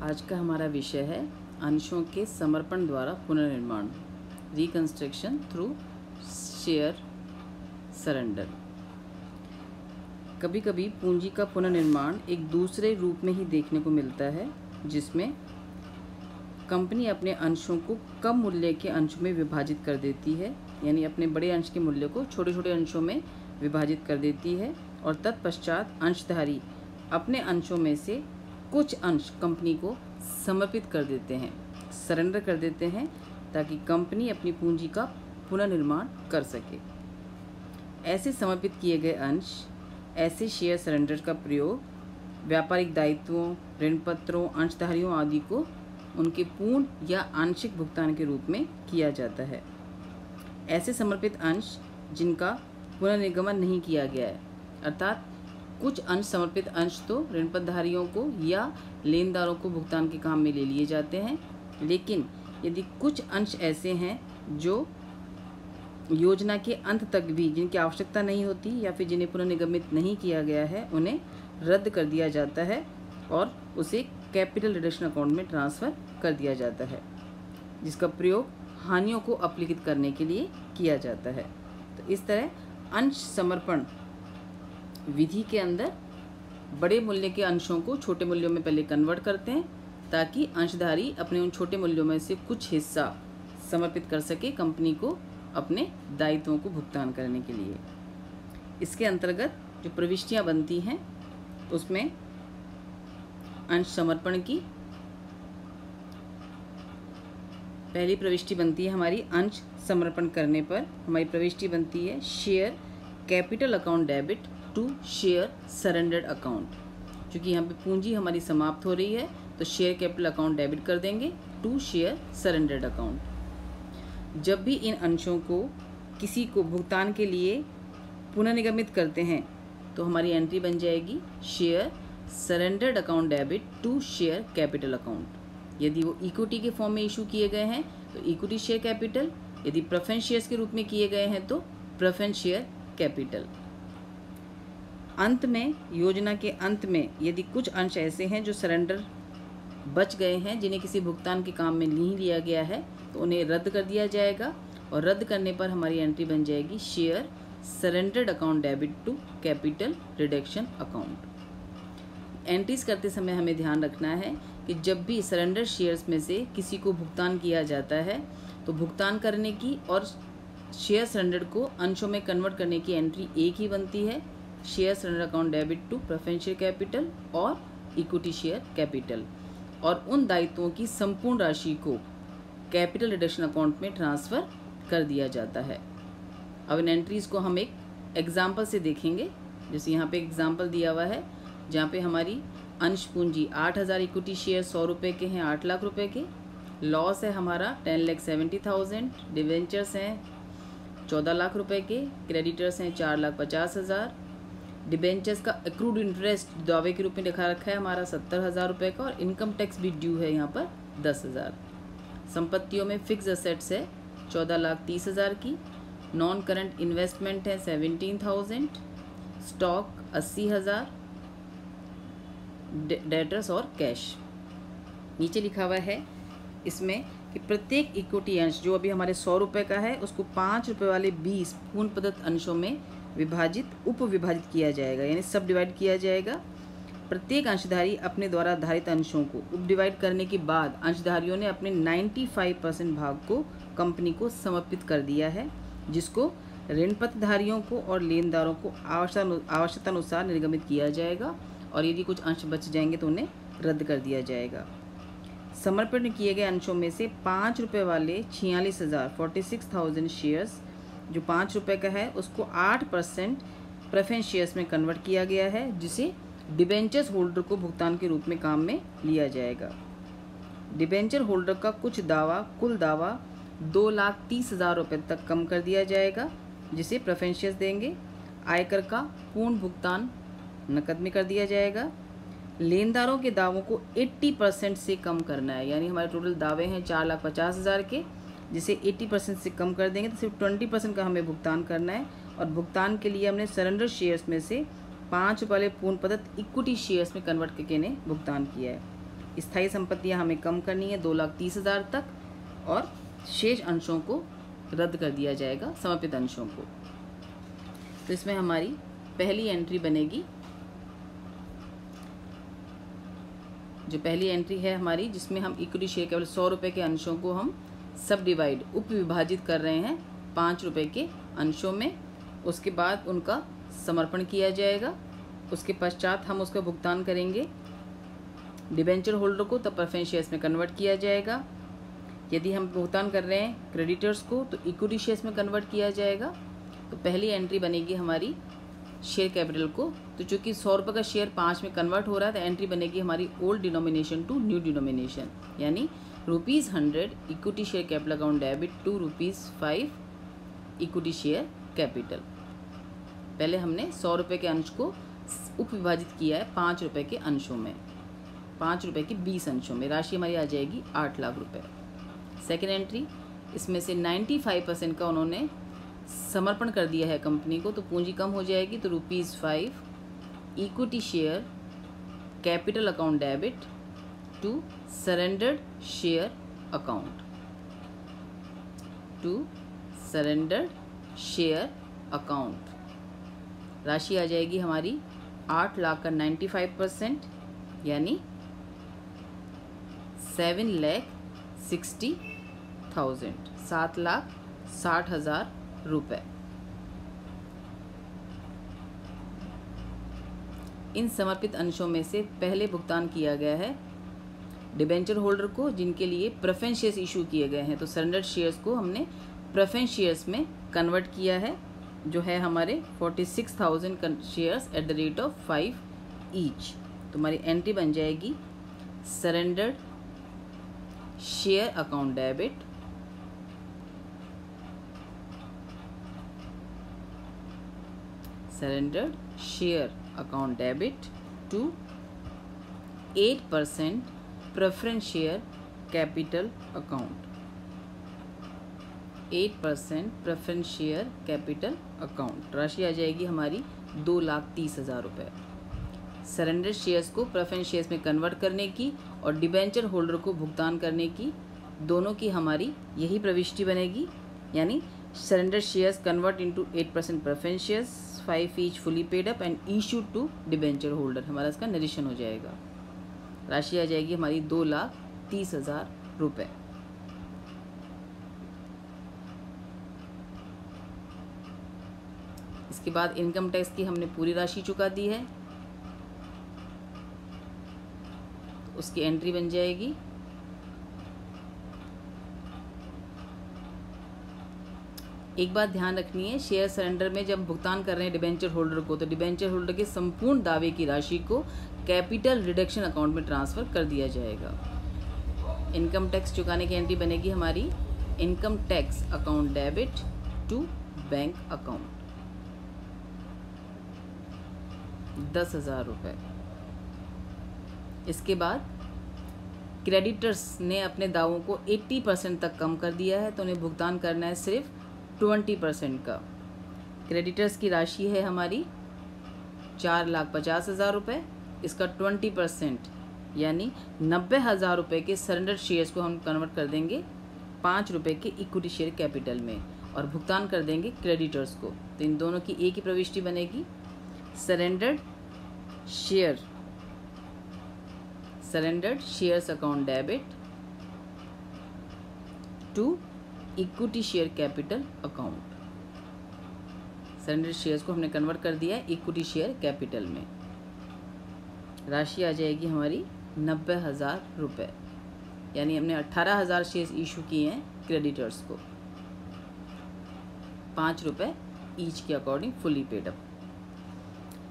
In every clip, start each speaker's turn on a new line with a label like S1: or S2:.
S1: आज का हमारा विषय है अंशों के समर्पण द्वारा पुनर्निर्माण, रिकंस्ट्रक्शन थ्रू शेयर सरेंडर। कभी कभी पूंजी का पुनर्निर्माण एक दूसरे रूप में ही देखने को मिलता है, जिसमें कंपनी अपने अंशों को कम मूल्य के अंशों में विभाजित कर देती है, यानी अपने बड़े अंश के मूल्य को छोटे छोटे अंशों में विभाजित कर देती है और तत्पश्चात अंशधारी अपने अंशों में से कुछ अंश कंपनी को समर्पित कर देते हैं, सरेंडर कर देते हैं, ताकि कंपनी अपनी पूंजी का पुनर्निर्माण कर सके। ऐसे समर्पित किए गए अंश, ऐसे शेयर सरेंडर का प्रयोग व्यापारिक दायित्वों, ऋण पत्रों, अंशधारियों आदि को उनके पूर्ण या आंशिक भुगतान के रूप में किया जाता है। ऐसे समर्पित अंश जिनका पुनर्निगमन नहीं किया गया है, अर्थात कुछ अंश समर्पित अंश तो ऋणपतधारियों को या लेनदारों को भुगतान के काम में ले लिए जाते हैं, लेकिन यदि कुछ अंश ऐसे हैं जो योजना के अंत तक भी जिनकी आवश्यकता नहीं होती या फिर जिन्हें पुनर्निगमित नहीं किया गया है, उन्हें रद्द कर दिया जाता है और उसे कैपिटल रिडक्शन अकाउंट में ट्रांसफ़र कर दिया जाता है, जिसका प्रयोग हानियों को अपलिखित करने के लिए किया जाता है। तो इस तरह अंश समर्पण विधि के अंदर बड़े मूल्य के अंशों को छोटे मूल्यों में पहले कन्वर्ट करते हैं, ताकि अंशधारी अपने उन छोटे मूल्यों में से कुछ हिस्सा समर्पित कर सके कंपनी को अपने दायित्वों को भुगतान करने के लिए। इसके अंतर्गत जो प्रविष्टियां बनती हैं, उसमें अंश समर्पण की पहली प्रविष्टि बनती है हमारी अंश समर्पण करने पर। हमारी प्रविष्टि बनती है share capital account debit to share surrendered account. क्योंकि यहाँ पे पूंजी हमारी समाप्त हो रही है, तो शेयर कैपिटल अकाउंट डेबिट कर देंगे टू शेयर सरेंडर्ड अकाउंट। जब भी इन अंशों को किसी को भुगतान के लिए पुनर्निगमित करते हैं, तो हमारी एंट्री बन जाएगी share surrendered account debit to share capital account. यदि वो इक्विटी के फॉर्म में इशू किए गए हैं तो इक्विटी शेयर कैपिटल, यदि प्रेफरेंस शेयर्स के रूप में किए गए हैं तो प्रेफरेंस शेयर कैपिटल। अंत में, योजना के अंत में, यदि कुछ अंश ऐसे हैं जो सरेंडर बच गए हैं, जिन्हें किसी भुगतान के काम में नहीं लिया गया है, तो उन्हें रद्द कर दिया जाएगा और रद्द करने पर हमारी एंट्री बन जाएगी share surrendered account debit to capital reduction account. Entries करते समय हमें ध्यान रखना है कि जब भी सरेंडर शेयर्स में से किसी को भुगतान किया जाता है, तो भुगतान करने की और शेयर सरेंडर को अंशों में कन्वर्ट करने की एंट्री एक ही बनती है, share surrender account debit to preference share capital और इक्विटी शेयर कैपिटल, और उन दायित्वों की संपूर्ण राशि को कैपिटल रिडक्शन अकाउंट में ट्रांसफ़र कर दिया जाता है। अब इन एंट्रीज को हम एक एग्जाम्पल से देखेंगे। जैसे यहाँ पे एग्जाम्पल दिया हुआ है, जहाँ पे हमारी अंश पूंजी 8,000 इक्विटी शेयर 100 रुपये के हैं 8 लाख रुपए के, लॉस है हमारा 10,70,000, डिवेंचर्स हैं 14 लाख रुपए के, क्रेडिटर्स हैं 4,50,000, डिबेंचर्स का एक्रूड इंटरेस्ट दावे के रूप में दिखा रखा है हमारा 70,000 रुपये का, और इनकम टैक्स भी ड्यू है यहाँ पर 10,000। संपत्तियों में फिक्स एसेट्स है 14,30,000 की, नॉन करंट इन्वेस्टमेंट है 17,000, स्टॉक 80,000, डेटर्स और कैश। नीचे लिखा हुआ है इसमें कि प्रत्येक इक्विटी अंश जो अभी हमारे 100 रुपये का है, उसको 5 रुपये वाले 20 पूर्ण प्रदत्त अंशों में उप विभाजित किया जाएगा, यानी सब डिवाइड किया जाएगा। प्रत्येक अंशधारी अपने द्वारा धारित अंशों को उप डिवाइड करने के बाद अंशधारियों ने अपने 95% भाग को कंपनी को समर्पित कर दिया है, जिसको ऋणपतधारियों को और लेनदारों को आवश्यकता अनुसार निर्गमित किया जाएगा, और यदि कुछ अंश बच जाएंगे तो उन्हें रद्द कर दिया जाएगा। समर्पण किए गए अंशों में से 5 रुपये वाले 46,000 शेयर्स, जो 5 रुपये का है, उसको 8% प्रेफरेंस शेयर्स में कन्वर्ट किया गया है, जिसे डिबेंचर्स होल्डर को भुगतान के रूप में काम में लिया जाएगा। डिबेंचर होल्डर का कुल दावा 2,30,000 रुपये तक कम कर दिया जाएगा, जिसे प्रेफरेंस शेयर्स देंगे। आयकर का पूर्ण भुगतान नकद में कर दिया जाएगा। लेनदारों के दावों को 80% से कम करना है, यानी हमारे टोटल दावे हैं 4,50,000 के, जिसे 80% से कम कर देंगे तो सिर्फ 20% का हमें भुगतान करना है, और भुगतान के लिए हमने सरेंडर शेयर्स में से 5 वाले पूर्ण प्रदत्त इक्विटी शेयर्स में कन्वर्ट करके इन्हें भुगतान किया है। स्थायी संपत्तियां हमें कम करनी है 2,30,000 तक, और शेष अंशों को रद्द कर दिया जाएगा, समर्पित अंशों को। तो इसमें हमारी पहली एंट्री बनेगी, जो पहली एंट्री है हमारी, जिसमें हम इक्विटी शेयर केवल 100 रुपये के अंशों को हम सब डिवाइड उप विभाजित कर रहे हैं 5 रुपये के अंशों में। उसके बाद उनका समर्पण किया जाएगा। उसके पश्चात हम उसका भुगतान करेंगे डिबेंचर होल्डर को, तब प्रेफरेंस शेयर्स में कन्वर्ट किया जाएगा। यदि हम भुगतान कर रहे हैं क्रेडिटर्स को तो इक्विटी शेयर्स में कन्वर्ट किया जाएगा। तो पहली एंट्री बनेगी हमारी शेयर कैपिटल को, तो चूंकि 100 रुपये का शेयर 5 में कन्वर्ट हो रहा है, तो एंट्री बनेगी हमारी old denomination to new denomination, यानी ₹100 equity share capital account debit to ₹5 equity share capital. पहले हमने 100 रुपये के अंश को उप विभाजित किया है 5 रुपये के अंशों में, 5 रुपये के 20 अंशों में। राशि हमारी आ जाएगी 8 लाख रुपए। सेकेंड एंट्री, इसमें से 95% का उन्होंने समर्पण कर दिया है कंपनी को, तो पूंजी कम हो जाएगी। तो ₹5 equity share capital account debit to surrendered share account, to surrendered share account. राशि आ जाएगी हमारी 8 लाख का 95%, यानी 7,60,000, 7,60,000 रुपये। इन समर्पित अंशों में से पहले भुगतान किया गया है डिबेंचर होल्डर को, जिनके लिए प्रेफरेंस शेयर्स इशू किए गए हैं। तो सरेंडर शेयर्स को हमने प्रेफरेंस शेयर्स में कन्वर्ट किया है, जो है हमारे 46,000 shares at the rate of 5 each. तो हमारी एंट्री बन जाएगी surrendered share account debit surrendered share account debit to 8% preference share capital account, 8% preference share capital account. राशि आ जाएगी हमारी 2,30,000 रुपये। सरेंडर शेयर्स को प्रेफरेंस शेयर्स में कन्वर्ट करने की और डिबेंचर होल्डर को भुगतान करने की, दोनों की हमारी यही प्रविष्टि बनेगी, यानी surrender shares convert into 8% preference shares, 5 each fully paid up and issue to debenture holder. हमारा इसका निरीक्षण हो जाएगा। राशि आ जाएगी हमारी 2,30,000 रुपये। इसके बाद इनकम टैक्स की हमने पूरी राशि चुका दी है, तो उसकी एंट्री बन जाएगी एक बात ध्यान रखनी है, शेयर सरेंडर में जब भुगतान कर रहे हैं डिबेंचर होल्डर को, तो डिबेंचर होल्डर के संपूर्ण दावे की राशि को कैपिटल रिडक्शन अकाउंट में ट्रांसफर कर दिया जाएगा। इनकम टैक्स चुकाने की एंट्री बनेगी हमारी income tax account debit to bank account, 10,000 रुपये। इसके बाद क्रेडिटर्स ने अपने दावों को 80% तक कम कर दिया है, तो उन्हें भुगतान करना है सिर्फ 20% का। क्रेडिटर्स की राशि है हमारी 4,50,000 रुपये। इसका 20% यानी 90,000 रुपये के सरेंडर शेयर्स को हम कन्वर्ट कर देंगे 5 रुपये के इक्विटी शेयर कैपिटल में और भुगतान कर देंगे क्रेडिटर्स को। तो इन दोनों की एक ही प्रविष्टि बनेगी, surrendered shares account debit to equity share capital account. Surrender shares को हमने कन्वर्ट कर दिया है इक्विटी शेयर कैपिटल में। राशि आ जाएगी हमारी 90,000 रुपये, यानी हमने 18,000 शेयर्स इशू किए हैं क्रेडिटर्स को, 5 रुपये ईच के अकॉर्डिंग फुली पेड अप।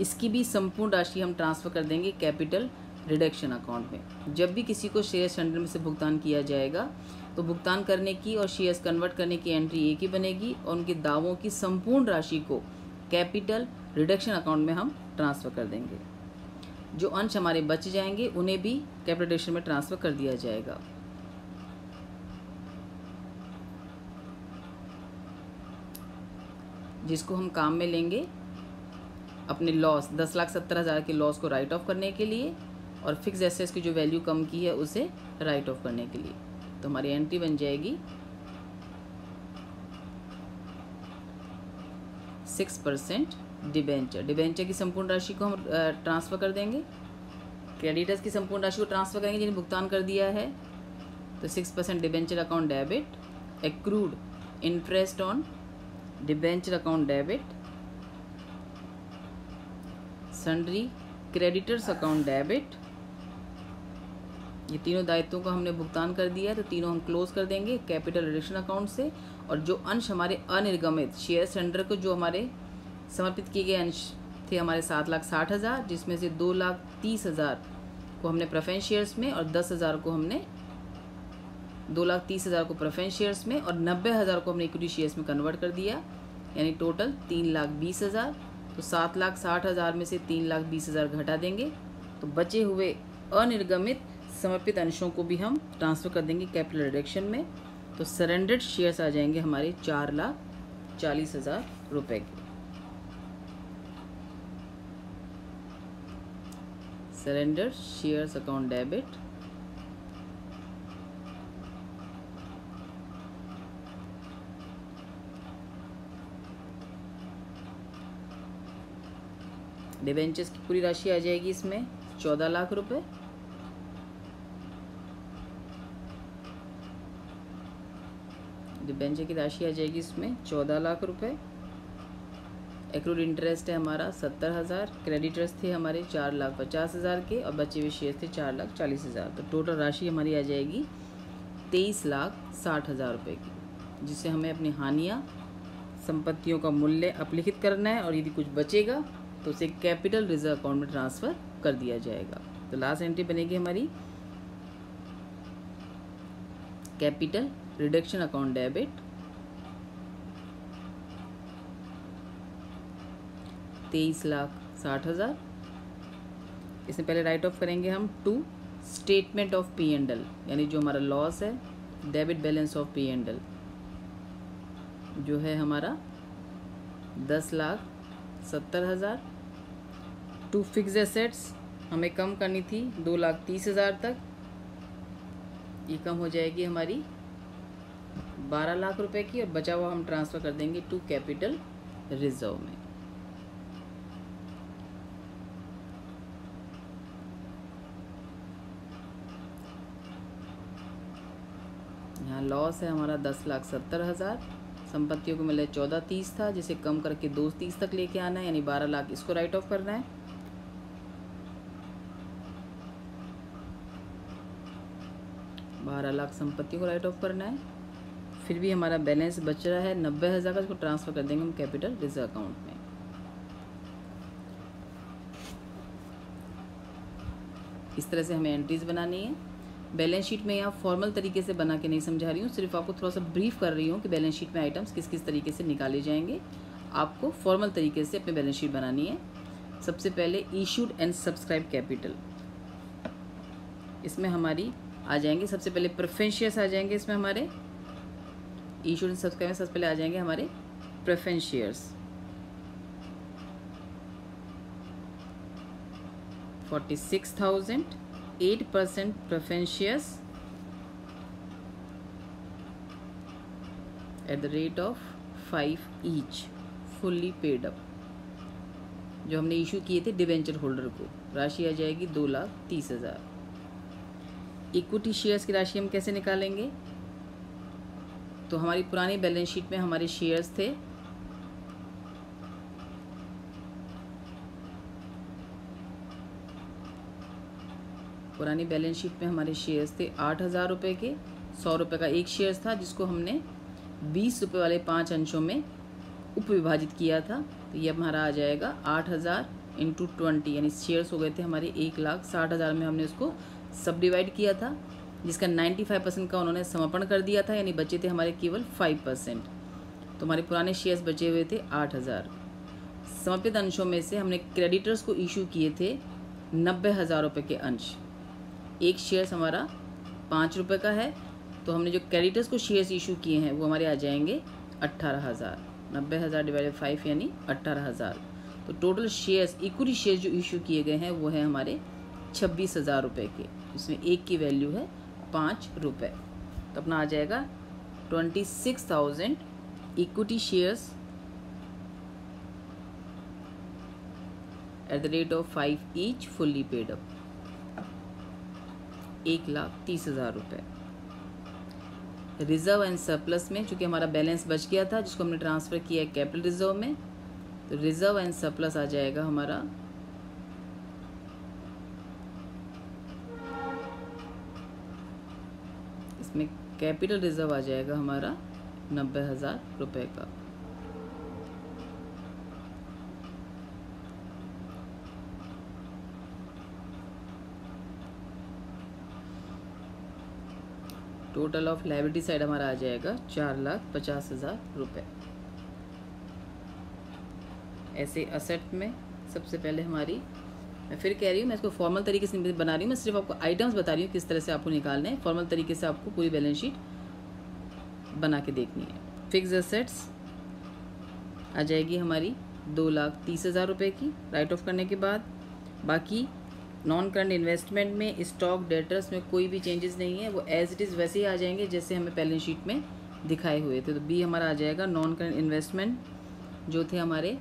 S1: इसकी भी संपूर्ण राशि हम ट्रांसफ़र कर देंगे कैपिटल रिडक्शन अकाउंट में। जब भी किसी को शेयर सरेंडर में से भुगतान किया जाएगा, तो भुगतान करने की और शेयर्स कन्वर्ट करने की एंट्री एक ही बनेगी और उनके दावों की संपूर्ण राशि को कैपिटल रिडक्शन अकाउंट में हम ट्रांसफ़र कर देंगे। जो अंश हमारे बच जाएंगे उन्हें भी कैपिटल रिडक्शन में ट्रांसफ़र कर दिया जाएगा। जिसको हम काम में लेंगे अपने लॉस 10,70,000 के लॉस को राइट ऑफ करने के लिए, और फिक्स एसेट्स की जो वैल्यू कम की है उसे राइट ऑफ करने के लिए। तो हमारी एंट्री बन जाएगी 6% डिबेंचर। डिबेंचर की संपूर्ण राशि को हम ट्रांसफ़र कर देंगे, क्रेडिटर्स की संपूर्ण राशि को ट्रांसफ़र करेंगे जिन्हें भुगतान कर दिया है। तो 6% debenture account debit, accrued interest on debenture account debit, sundry creditors account debit. ये तीनों दायित्वों को हमने भुगतान कर दिया है, तो तीनों हम क्लोज कर देंगे कैपिटल रिडक्शन अकाउंट से। और जो अंश हमारे अनिर्गमित शेयर सेंडर को जो हमारे समर्पित किए गए अंश थे हमारे 7,60,000, जिसमें से 2,30,000 को हमने प्रेफरेंस शेयर्स में और 10,000 को हमने 2,30,000 को प्रेफरेंस शेयर्स में और 90,000 को हमने इक्विटी शेयर्स में कन्वर्ट कर दिया, यानी टोटल 3,20,000। तो 7,60,000 में से 3,20,000 घटा देंगे, तो बचे हुए अनिर्गमित समर्पित अंशों को भी हम ट्रांसफ़र कर देंगे कैपिटल रिडक्शन में। तो सरेंडर्ड शेयर्स आ जाएंगे हमारे 4,40,000 रुपये के। Surrendered shares account debit, debentures की पूरी राशि आ जाएगी इसमें 14 लाख रुपए। डिबेंचर की राशि आ जाएगी इसमें 14 लाख रुपए। एक्रूड इंटरेस्ट है हमारा 70,000, क्रेडिटर्स थे हमारे 4,50,000 के और बचे हुए शेयर थे 4,40,000। तो टोटल राशि हमारी आ जाएगी 23,60,000 रुपये की, जिससे हमें अपनी हानियाँ संपत्तियों का मूल्य अपलिखित करना है और यदि कुछ बचेगा तो उसे कैपिटल रिजर्व अकाउंट में ट्रांसफ़र कर दिया जाएगा। तो लास्ट एंट्री बनेगी हमारी कैपिटल रिडक्शन अकाउंट डेबिट, 23,60,000। इसमें पहले राइट ऑफ करेंगे हम टू स्टेटमेंट ऑफ P&L, यानी जो हमारा लॉस है, डेबिट बैलेंस ऑफ P&L जो है हमारा 10,70,000। टू फिक्स एसेट्स हमें कम करनी थी 2,30,000 तक, ये कम हो जाएगी हमारी 12 लाख रुपए की और बचा हुआ हम ट्रांसफ़र कर देंगे टू कैपिटल रिजर्व में। यहाँ लॉस है हमारा 10,70,000, संपत्तियों को मिला 14,30 था, जिसे कम करके 2,30 तक लेके आना है, यानी 12 लाख इसको राइट ऑफ करना है। लाख संपत्ति को राइट ऑफ करना है। फिर भी हमारा बैलेंस बच रहा है 90,000 का, इसको ट्रांसफ़र कर देंगे हम कैपिटल रिजर्व अकाउंट में। इस तरह से हमें एंट्रीज बनानी है। बैलेंस शीट में यहाँ फॉर्मल तरीके से बना के नहीं समझा रही हूँ, सिर्फ आपको थोड़ा सा ब्रीफ कर रही हूँ कि बैलेंस शीट में आइटम्स किस किस तरीके से निकाले जाएंगे। आपको फॉर्मल तरीके से अपनी बैलेंस शीट बनानी है। सबसे पहले इशूड एंड सब्सक्राइब कैपिटल, इसमें हमारी आ जाएंगे सबसे पहले प्रेफरेंस शेयर्स आ जाएंगे। इसमें हमारे इशूड एंड सब्सक्राइब में सबसे पहले आ जाएंगे हमारे preference shares 46,000, 8% preference shares at the rate of 5 each, fully paid up, जो हमने इशू किए थे डिबेंचर होल्डर को। राशि आ जाएगी 2,30,000। इक्विटी शेयर्स की राशि हम कैसे निकालेंगे? तो हमारी पुरानी बैलेंस शीट में हमारे शेयर्स थे पुरानी बैलेंस शीट में हमारे शेयर्स थे 8,000 रुपये के। 100 रुपये का एक शेयर था, जिसको हमने 20 रुपये वाले 5 अंशों में उपविभाजित किया था। तो ये हमारा आ जाएगा 8,000 इंटू 20, यानी शेयर्स हो गए थे हमारे 1,60,000 में। हमने उसको सब डिवाइड किया था, जिसका 95% का उन्होंने समर्पण कर दिया था, यानी बचे थे हमारे केवल 5%। तो हमारे पुराने शेयर्स बचे हुए थे 8,000। समर्पित अंशों में से हमने क्रेडिटर्स को इशू किए थे 90,000 रुपये के अंश। एक शेयर्स हमारा 5 रुपये का है, तो हमने जो क्रेडिटर्स को शेयर्स इशू किए हैं वो हमारे आ जाएंगे 18,000। 90,000 डिवाइडेड 5 यानी 18,000। तो टोटल शेयर्स इक्विटी शेयर्स जो इशू किए गए हैं वो है हमारे 26,000 रुपये के, इसमें एक की वैल्यू है 5 रुपये। तो अपना आ जाएगा 26,000 equity shares at the rate of 5 each fully paid up, 1,30,000 रुपये। रिजर्व एंड सरप्लस में चूँकि हमारा बैलेंस बच गया था जिसको हमने ट्रांसफ़र किया है कैपिटल रिजर्व में, तो रिजर्व एंड सरप्लस आ जाएगा हमारा इसमें कैपिटल रिजर्व आ जाएगा हमारा 90,000 रुपये का। टोटल ऑफ लायबिलिटी साइड हमारा आ जाएगा 4,50,000 रुपये। ऐसे असेट में सबसे पहले हमारी, मैं फिर कह रही हूँ, मैं इसको फॉर्मल तरीके से बना रही हूँ, मैं सिर्फ आपको आइटम्स बता रही हूँ किस तरह से आपको निकालने हैं। फॉर्मल तरीके से आपको पूरी बैलेंस शीट बना के देखनी है। फिक्स एसेट्स आ जाएगी हमारी 2,30,000 रुपये की राइट ऑफ करने के बाद। बाकी नॉन करंट इन्वेस्टमेंट में स्टॉक डेटर्स में कोई भी चेंजेस नहीं है, वो एज इट इज़ वैसे ही आ जाएंगे जैसे हमें बैलेंस शीट में दिखाए हुए थे। तो बी हमारा आ जाएगा नॉन करंट इन्वेस्टमेंट जो थे हमारे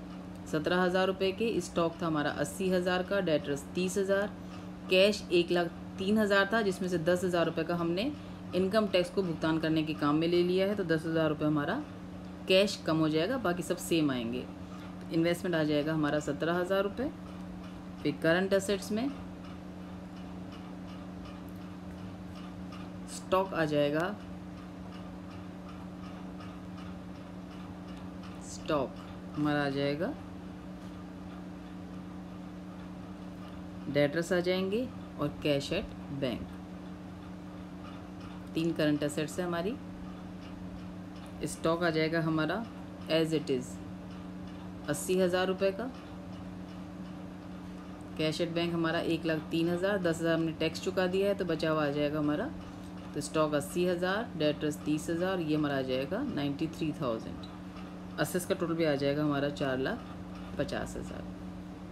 S1: 17,000 रुपये के, स्टॉक था हमारा 80,000 का, डेटर्स 30,000, कैश 1,03,000 था जिसमें से 10,000 रुपये का हमने इनकम टैक्स को भुगतान करने के काम में ले लिया है, तो 10,000 रुपये हमारा कैश कम हो जाएगा, बाकी सब सेम आएंगे। इन्वेस्टमेंट आ जाएगा हमारा 17,000 रुपये। फिर करंट एसेट्स में स्टॉक आ जाएगा, स्टॉक हमारा आ जाएगा, डेटर्स आ जाएंगे और cash at bank. 3 current assets है हमारी। स्टॉक आ जाएगा हमारा एज इट इज़ 80,000 रुपये का, कैश एट बैंक हमारा 1,03,000, 10,000 हमने टैक्स चुका दिया है तो बचा हुआ आ जाएगा हमारा, तो स्टॉक 80,000, डेटर्स 30,000, ये हमारा आ जाएगा 93,000। असेट्स का टोटल भी आ जाएगा हमारा 4,50,000।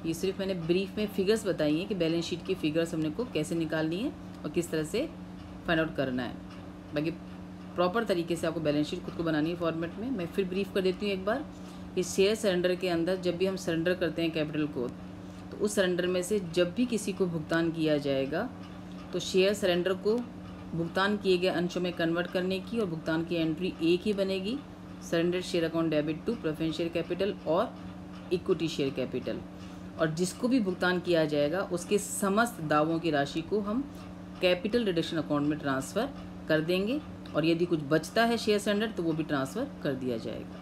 S1: ये सिर्फ मैंने ब्रीफ में फिगर्स बताई हैं कि बैलेंस शीट की फिगर्स हमने को कैसे निकालनी है और किस तरह से फाइंड आउट करना है। बाकी प्रॉपर तरीके से आपको बैलेंस शीट खुद को बनानी है फॉर्मेट में। मैं फिर ब्रीफ कर देती हूँ एक बार कि शेयर सरेंडर के अंदर जब भी हम सरेंडर करते हैं कैपिटल को, तो उस सरेंडर में से जब भी किसी को भुगतान किया जाएगा तो शेयर सरेंडर को भुगतान किए गए अंशों में कन्वर्ट करने की और भुगतान की एंट्री एक ही बनेगी, surrender share account debit to preference share capital और इक्विटी शेयर कैपिटल। और जिसको भी भुगतान किया जाएगा उसके समस्त दावों की राशि को हम कैपिटल रिडक्शन अकाउंट में ट्रांसफ़र कर देंगे और यदि कुछ बचता है शेयर सरेंडर तो वो भी ट्रांसफ़र कर दिया जाएगा।